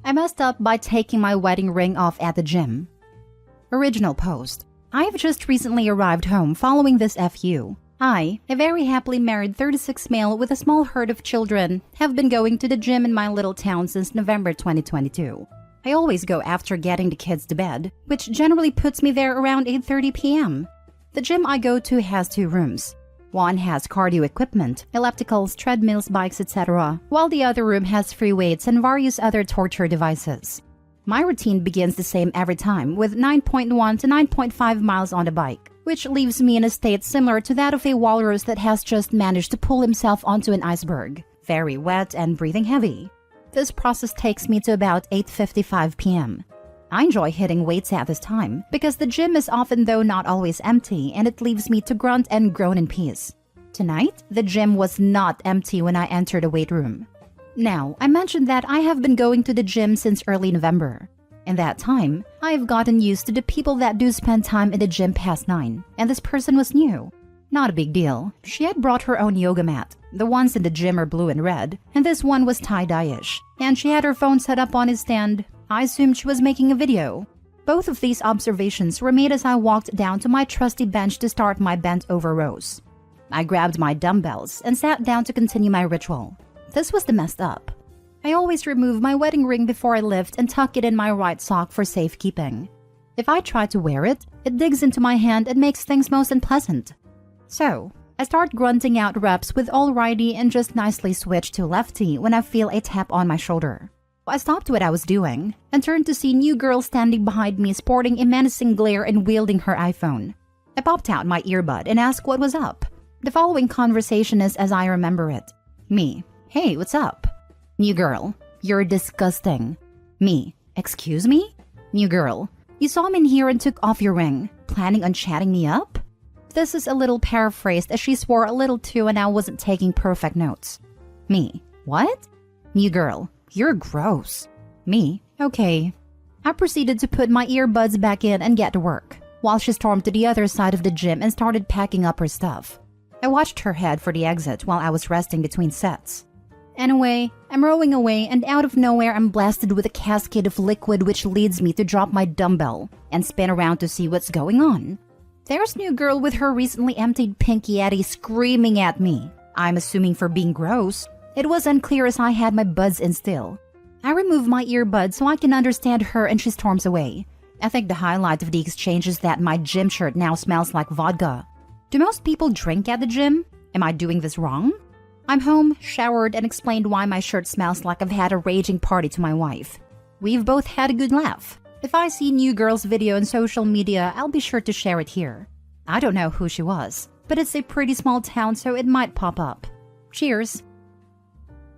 I messed up by taking my wedding ring off at the gym. Original post. I've just recently arrived home following this FU. I, a very happily married 36 male with a small herd of children, have been going to the gym in my little town since November 2022. I always go after getting the kids to bed, which generally puts me there around 8:30 p.m. The gym I go to has 2 rooms. One has cardio equipment, ellipticals, treadmills, bikes, etc., while the other room has free weights and various other torture devices. My routine begins the same every time, with 9.1 to 9.5 miles on the bike, which leaves me in a state similar to that of a walrus that has just managed to pull himself onto an iceberg, very wet and breathing heavy. This process takes me to about 8:55 p.m. I enjoy hitting weights at this time because the gym is often though not always empty, and it leaves me to grunt and groan in peace. Tonight, the gym was not empty when I entered the weight room. Now, I mentioned that I have been going to the gym since early November. In that time, I have gotten used to the people that do spend time in the gym past 9, and this person was new. Not a big deal. She had brought her own yoga mat. The ones in the gym are blue and red, and this one was tie-dye-ish, and she had her phone set up on his stand. I assumed she was making a video. Both of these observations were made as I walked down to my trusty bench to start my bent-over rows. I grabbed my dumbbells and sat down to continue my ritual. This was the messed up. I always remove my wedding ring before I lift and tuck it in my right sock for safekeeping. If I try to wear it, it digs into my hand and makes things most unpleasant. So, I start grunting out reps with all righty and just nicely switch to lefty when I feel a tap on my shoulder. I stopped what I was doing and turned to see new girl standing behind me sporting a menacing glare and wielding her iPhone. I popped out my earbud and asked what was up. The following conversation is as I remember it. Me. Hey, what's up? New girl. You're disgusting. Me. Excuse me? New girl. You saw me in here and took off your ring. Planning on chatting me up? This is a little paraphrased as she swore a little too and I wasn't taking perfect notes. Me. What? New girl. You're gross. Me. Okay. I proceeded to put my earbuds back in and get to work, while she stormed to the other side of the gym and started packing up her stuff. I watched her head for the exit while I was resting between sets. Anyway, I'm rowing away and out of nowhere I'm blasted with a cascade of liquid which leads me to drop my dumbbell and spin around to see what's going on. There's new girl with her recently emptied pink Yeti screaming at me. I'm assuming for being gross. It was unclear as I had my buds in still. I remove my earbuds so I can understand her and she storms away. I think the highlight of the exchange is that my gym shirt now smells like vodka. Do most people drink at the gym? Am I doing this wrong? I'm home, showered, and explained why my shirt smells like I've had a raging party to my wife. We've both had a good laugh. If I see new girl's video on social media, I'll be sure to share it here. I don't know who she was, but it's a pretty small town so it might pop up. Cheers!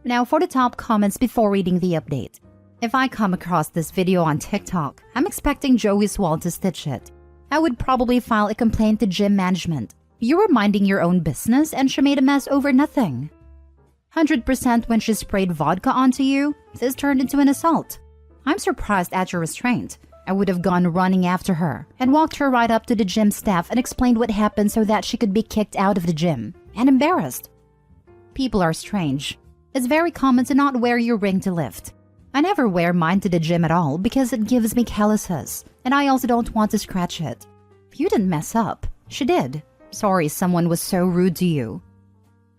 Now for the top comments before reading the update. If I come across this video on TikTok, I'm expecting Joey Swall to stitch it. I would probably file a complaint to gym management. You were minding your own business and she made a mess over nothing. 100% when she sprayed vodka onto you, this turned into an assault. I'm surprised at your restraint. I would have gone running after her and walked her right up to the gym staff and explained what happened so that she could be kicked out of the gym and embarrassed. People are strange. It's very common to not wear your ring to lift. I never wear mine to the gym at all because it gives me calluses, and I also don't want to scratch it. You didn't mess up. She did. Sorry someone was so rude to you.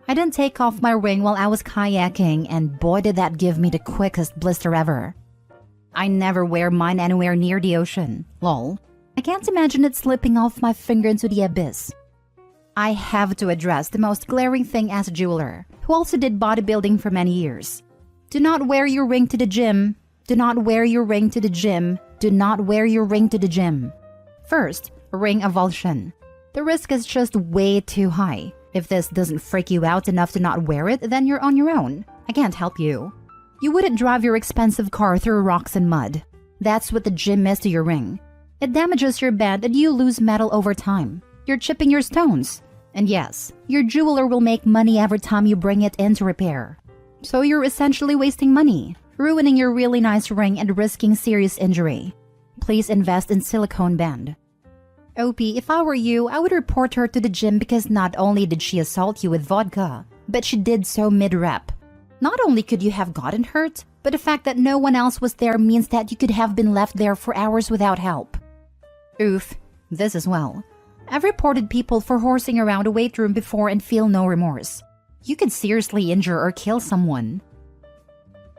I didn't take off my ring while I was kayaking, and boy did that give me the quickest blister ever. I never wear mine anywhere near the ocean. Lol. I can't imagine it slipping off my finger into the abyss. I have to address the most glaring thing as a jeweler, who also did bodybuilding for many years. Do not wear your ring to the gym. Do not wear your ring to the gym. Do not wear your ring to the gym. First, ring avulsion. The risk is just way too high. If this doesn't freak you out enough to not wear it, then you're on your own. I can't help you. You wouldn't drive your expensive car through rocks and mud. That's what the gym is to your ring. It damages your band and you lose metal over time. You're chipping your stones. And yes, your jeweler will make money every time you bring it in to repair. So you're essentially wasting money, ruining your really nice ring and risking serious injury. Please invest in silicone band. OP, if I were you, I would report her to the gym because not only did she assault you with vodka, but she did so mid-rep. Not only could you have gotten hurt, but the fact that no one else was there means that you could have been left there for hours without help. Oof, this as well. I've reported people for horsing around a weight room before and feel no remorse. You could seriously injure or kill someone.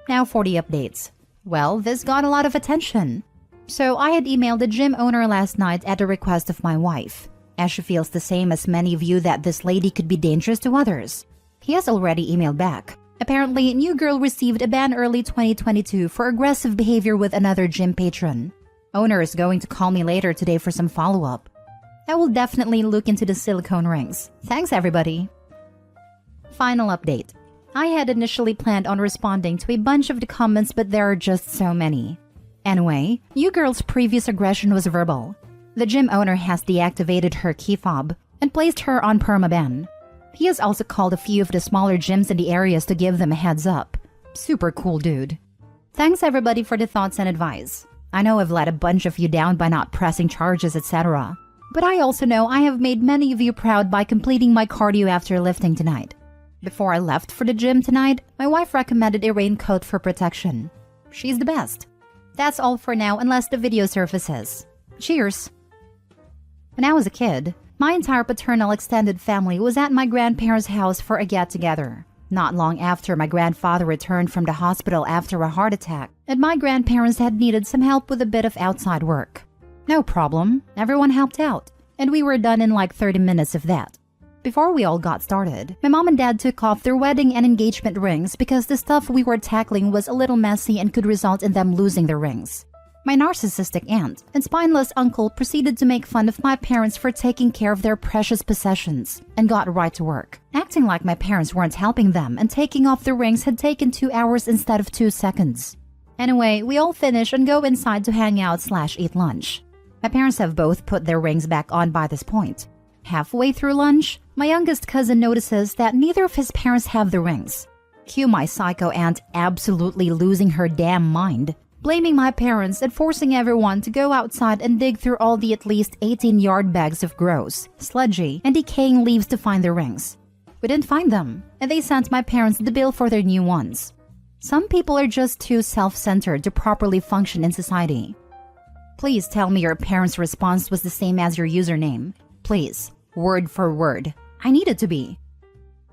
Now for the updates. Well, this got a lot of attention. So I had emailed the gym owner last night at the request of my wife, as she feels the same as many of you that this lady could be dangerous to others. He has already emailed back. Apparently, new girl received a ban early 2022 for aggressive behavior with another gym patron. Owner is going to call me later today for some follow-up. I will definitely look into the silicone rings. Thanks, everybody. Final update. I had initially planned on responding to a bunch of the comments, but there are just so many. Anyway, you girl's previous aggression was verbal. The gym owner has deactivated her key fob and placed her on permaban. He has also called a few of the smaller gyms in the areas to give them a heads up. Super cool dude. Thanks everybody for the thoughts and advice. I know I've let a bunch of you down by not pressing charges, etc. But I also know I have made many of you proud by completing my cardio after lifting tonight. Before I left for the gym tonight, my wife recommended a raincoat for protection. She's the best. That's all for now unless the video surfaces. Cheers! When I was a kid, my entire paternal extended family was at my grandparents' house for a get-together. Not long after, my grandfather returned from the hospital after a heart attack, and my grandparents had needed some help with a bit of outside work. No problem, everyone helped out, and we were done in like 30 minutes of that. Before we all got started, my mom and dad took off their wedding and engagement rings because the stuff we were tackling was a little messy and could result in them losing their rings. My narcissistic aunt and spineless uncle proceeded to make fun of my parents for taking care of their precious possessions and got right to work, acting like my parents weren't helping them and taking off the rings had taken 2 hours instead of 2 seconds. Anyway, we all finish and go inside to hang out/eat lunch. My parents have both put their rings back on by this point. Halfway through lunch, my youngest cousin notices that neither of his parents have the rings. Cue my psycho aunt absolutely losing her damn mind, blaming my parents and forcing everyone to go outside and dig through all the at least 18-yard bags of gross, sludgy, and decaying leaves to find the rings. We didn't find them, and they sent my parents the bill for their new ones. Some people are just too self-centered to properly function in society. Please tell me your parents' response was the same as your username. Please, word for word. I need it to be.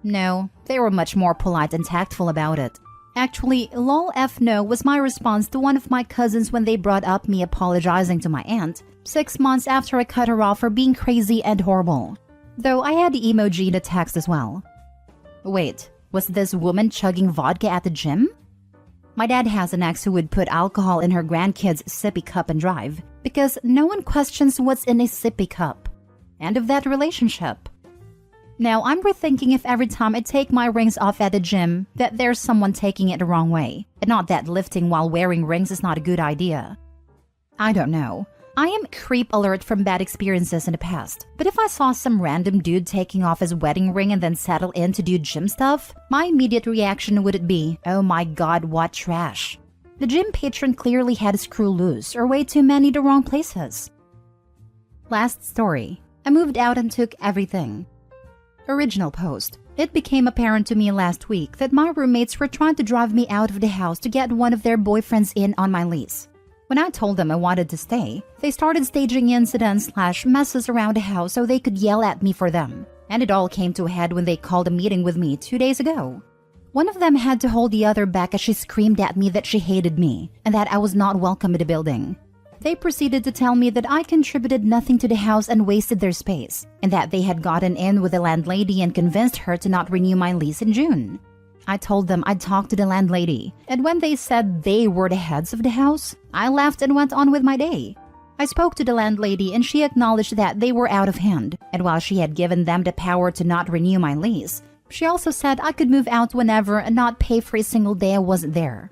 No, they were much more polite and tactful about it. Actually, lol f no was my response to one of my cousins when they brought up me apologizing to my aunt 6 months after I cut her off for being crazy and horrible. Though I had the emoji in the text as well. Wait, was this woman chugging vodka at the gym? My dad has an ex who would put alcohol in her grandkids' sippy cup and drive because no one questions what's in a sippy cup. End of that relationship. Now I'm rethinking if every time I take my rings off at the gym that there's someone taking it the wrong way, and not that lifting while wearing rings is not a good idea. I don't know. I am creep alert from bad experiences in the past, but if I saw some random dude taking off his wedding ring and then settle in to do gym stuff, my immediate reaction would be, oh my god, what trash. The gym patron clearly had a screw loose or way too many the wrong places. Last story. I moved out and took everything. Original post. It became apparent to me last week that my roommates were trying to drive me out of the house to get one of their boyfriends in on my lease. When I told them I wanted to stay, they started staging incidents/messes around the house so they could yell at me for them. And it all came to a head when they called a meeting with me 2 days ago. One of them had to hold the other back as she screamed at me that she hated me and that I was not welcome in the building. They proceeded to tell me that I contributed nothing to the house and wasted their space, and that they had gotten in with the landlady and convinced her to not renew my lease in June. I told them I'd talk to the landlady, and when they said they were the heads of the house, I laughed and went on with my day. I spoke to the landlady and she acknowledged that they were out of hand, and while she had given them the power to not renew my lease, she also said I could move out whenever and not pay for a single day I wasn't there.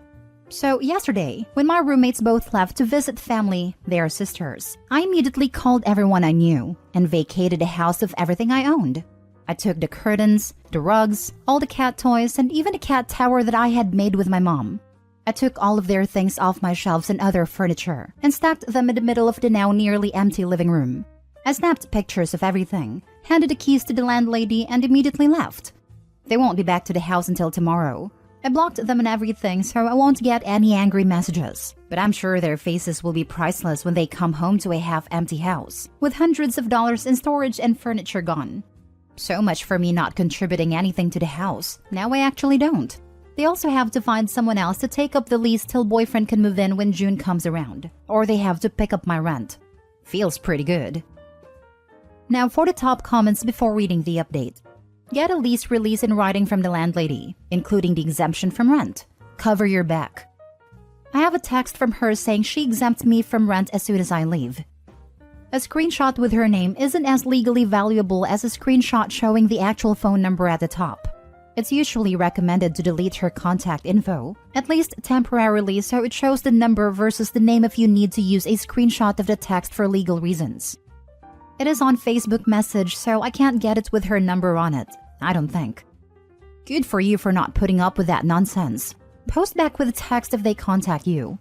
So yesterday, when my roommates both left to visit family, they are sisters, I immediately called everyone I knew and vacated the house of everything I owned. I took the curtains, the rugs, all the cat toys, and even the cat tower that I had made with my mom. I took all of their things off my shelves and other furniture and stacked them in the middle of the now nearly empty living room. I snapped pictures of everything, handed the keys to the landlady, and immediately left. They won't be back to the house until tomorrow. I blocked them and everything so I won't get any angry messages. But I'm sure their faces will be priceless when they come home to a half-empty house, with hundreds of dollars in storage and furniture gone. So much for me not contributing anything to the house. Now I actually don't. They also have to find someone else to take up the lease till boyfriend can move in when June comes around. Or they have to pick up my rent. Feels pretty good. Now for the top comments before reading the update. Get a lease release in writing from the landlady, including the exemption from rent. Cover your back. I have a text from her saying she exempts me from rent as soon as I leave. A screenshot with her name isn't as legally valuable as a screenshot showing the actual phone number at the top. It's usually recommended to delete her contact info, at least temporarily, so it shows the number versus the name if you need to use a screenshot of the text for legal reasons. It is on Facebook message, so I can't get it with her number on it, I don't think. Good for you for not putting up with that nonsense. Post back with a text if they contact you.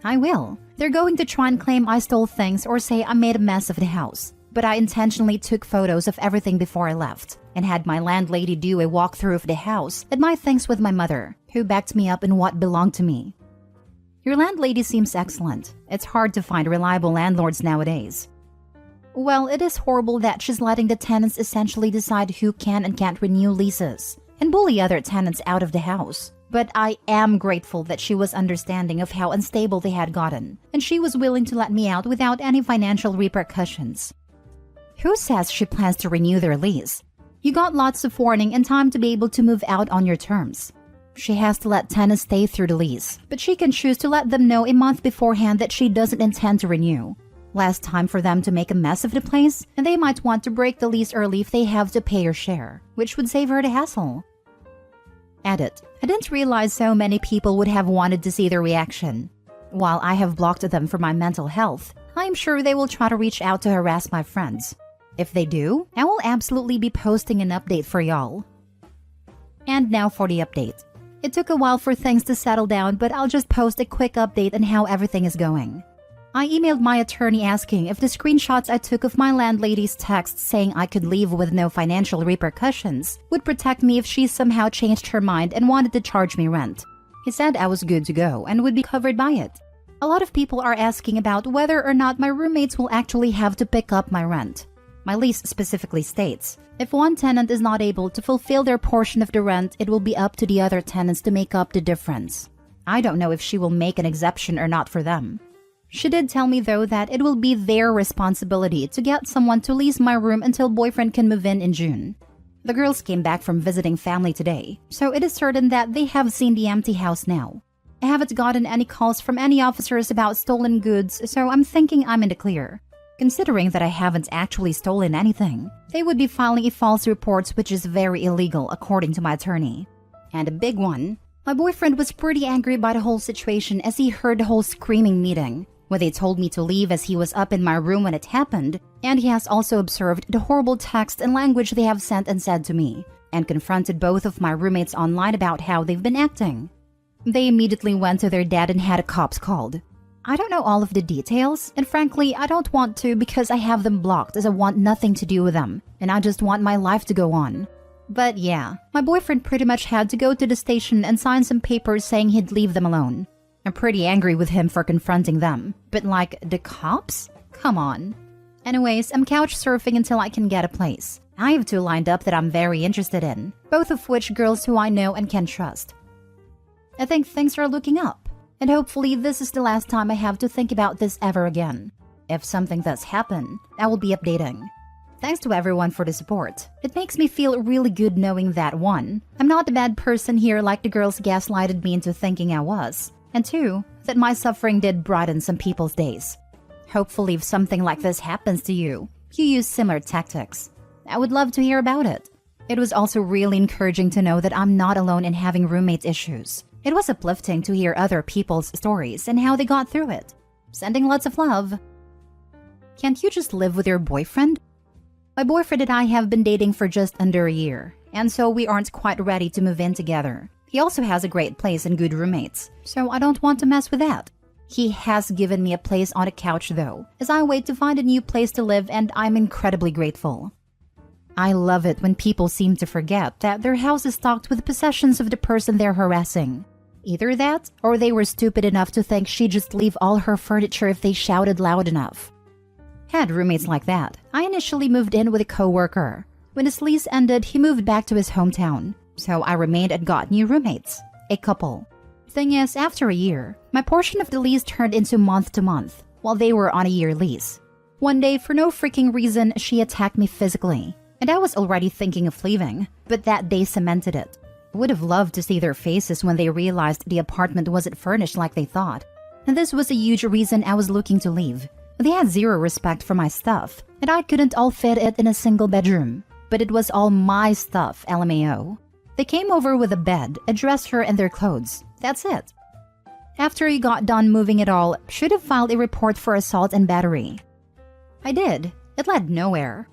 I will. They're going to try and claim I stole things or say I made a mess of the house. But I intentionally took photos of everything before I left and had my landlady do a walkthrough of the house and my things with my mother, who backed me up in what belonged to me. Your landlady seems excellent. It's hard to find reliable landlords nowadays. Well, it is horrible that she's letting the tenants essentially decide who can and can't renew leases and bully other tenants out of the house. But I am grateful that she was understanding of how unstable they had gotten, and she was willing to let me out without any financial repercussions. Who says she plans to renew their lease? You got lots of warning and time to be able to move out on your terms. She has to let tenants stay through the lease, but she can choose to let them know a month beforehand that she doesn't intend to renew. Less time for them to make a mess of the place, and they might want to break the lease early if they have to pay her share, which would save her the hassle. Edit. I didn't realize so many people would have wanted to see their reaction. While I have blocked them for my mental health, I'm sure they will try to reach out to harass my friends. If they do, I will absolutely be posting an update for y'all. And now for the update. It took a while for things to settle down, but I'll just post a quick update on how everything is going. I emailed my attorney asking if the screenshots I took of my landlady's text saying I could leave with no financial repercussions would protect me if she somehow changed her mind and wanted to charge me rent. He said I was good to go and would be covered by it. A lot of people are asking about whether or not my roommates will actually have to pick up my rent. My lease specifically states, if one tenant is not able to fulfill their portion of the rent, it will be up to the other tenants to make up the difference. I don't know if she will make an exception or not for them. She did tell me though that it will be their responsibility to get someone to lease my room until boyfriend can move in June. The girls came back from visiting family today, so it is certain that they have seen the empty house now. I haven't gotten any calls from any officers about stolen goods, so I'm thinking I'm in the clear. Considering that I haven't actually stolen anything, they would be filing a false report, which is very illegal according to my attorney. And a big one, my boyfriend was pretty angry by the whole situation as he heard the whole screaming meeting, where they told me to leave as he was up in my room when it happened, and he has also observed the horrible text and language they have sent and said to me, and confronted both of my roommates online about how they've been acting. They immediately went to their dad and had a cops called. I don't know all of the details, and frankly, I don't want to because I have them blocked as I want nothing to do with them, and I just want my life to go on. But yeah, my boyfriend pretty much had to go to the station and sign some papers saying he'd leave them alone. I'm pretty angry with him for confronting them, but like, the cops? Come on. Anyways, I'm couch surfing until I can get a place. I have two lined up that I'm very interested in, both of which girls who I know and can trust. I think things are looking up, and hopefully this is the last time I have to think about this ever again. If something does happen, I will be updating. Thanks to everyone for the support. It makes me feel really good knowing that 1, I'm not a bad person here like the girls gaslighted me into thinking I was, and 2, that my suffering did brighten some people's days. Hopefully if something like this happens to you, you use similar tactics. I would love to hear about it. It was also really encouraging to know that I'm not alone in having roommate issues. It was uplifting to hear other people's stories and how they got through it. Sending lots of love. Can't you just live with your boyfriend? My boyfriend and I have been dating for just under a year, and so we aren't quite ready to move in together. He also has a great place and good roommates, so I don't want to mess with that. He has given me a place on a couch though, as I wait to find a new place to live, and I'm incredibly grateful. I love it when people seem to forget that their house is stocked with possessions of the person they're harassing. Either that, or they were stupid enough to think she'd just leave all her furniture if they shouted loud enough. Had roommates like that. I initially moved in with a coworker. When his lease ended, he moved back to his hometown. So I remained and got new roommates. A couple. Thing is, after a year, my portion of the lease turned into month to month, while they were on a year lease. One day, for no freaking reason, she attacked me physically. And I was already thinking of leaving, but that day cemented it. I would have loved to see their faces when they realized the apartment wasn't furnished like they thought. And this was a huge reason I was looking to leave. They had zero respect for my stuff, and I couldn't all fit it in a single bedroom. But it was all my stuff, LMAO. They came over with a bed, a dresser, and their clothes. That's it. After he got done moving it all, should have filed a report for assault and battery. I did. It led nowhere.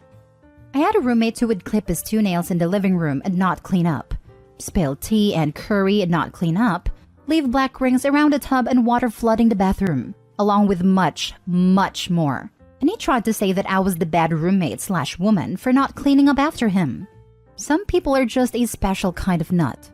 I had a roommate who would clip his toenails in the living room and not clean up, spill tea and curry and not clean up, leave black rings around the tub and water flooding the bathroom, along with much, much more. And he tried to say that I was the bad roommate/woman for not cleaning up after him. Some people are just a special kind of nut.